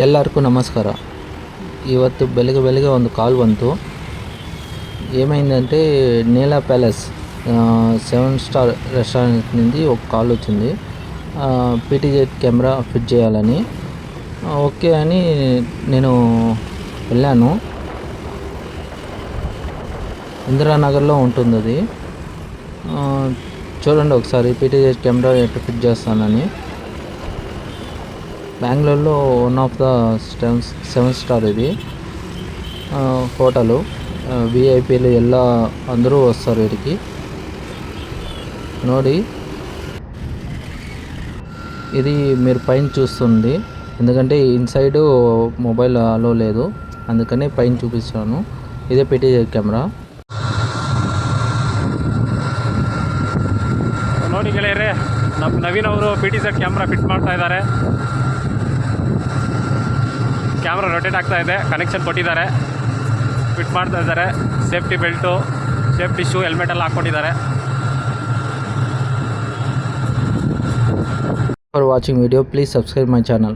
ಎಲ್ಲರಿಗೂ ನಮಸ್ಕಾರ. ಇವತ್ತು ಬೆಳಗ್ಗೆ ಒಂದು ಕಾಲ್ ಬಂತು. ఏమైందంటే నీలా ప్యాలెస్ 7 స్టార్ రెస్టారెంట్ నుండి ఒక కాల్ వచ్చింది. పీటీజెడ్ కెమెరా ఫిట్ చేయాలని. ఓకే అని నేను వెళ్ళాను. ఇందిరానగర్లో ఉంటుంది అది. చూడండి ఒకసారి పీటీజెడ్ కెమెరా ఎట్లా ఫిట్ చేస్తానని. బెంగళూరులో వన్ ఆఫ్ ద 7 స్టార్ ఇది హోటలు. విఐపీలు ಎಲ್ಲ అందరూ వస్తారు వీటికి. ನೋಡಿ, ఇది మీరు పైన చూస్తుంది, ఎందుకంటే ఇన్సైడ్ మొబైల్ అలో లేదు, అందుకని పైన చూపిస్తాను. ఇదే పీటీజెడ్ కెమెರಾ. ನೋಡಿ ಗೆಳೆಯರೆ, ನಮ್ಮ ನವೀನ್ ಅವರು ಪೀಟಿಜೆಡ್ ಕ್ಯಾಮ್ರಾ ಫಿಟ್ ಮಾಡ್ತಾ ಇದ್ದಾರೆ. ಕ್ಯಾಮ್ರಾ ರೊಟೇಟ್ ಆಗ್ತಾ ಇದೆ, ಕನೆಕ್ಷನ್ ಕೊಟ್ಟಿದ್ದಾರೆ, ಫಿಟ್ ಮಾಡ್ತಾ ಇದ್ದಾರೆ. Safety belt, safety shoe, helmet ಎಲ್ಲ ಹಾಕ್ಕೊಂಡಿದ್ದಾರೆ. For watching video, please subscribe my channel.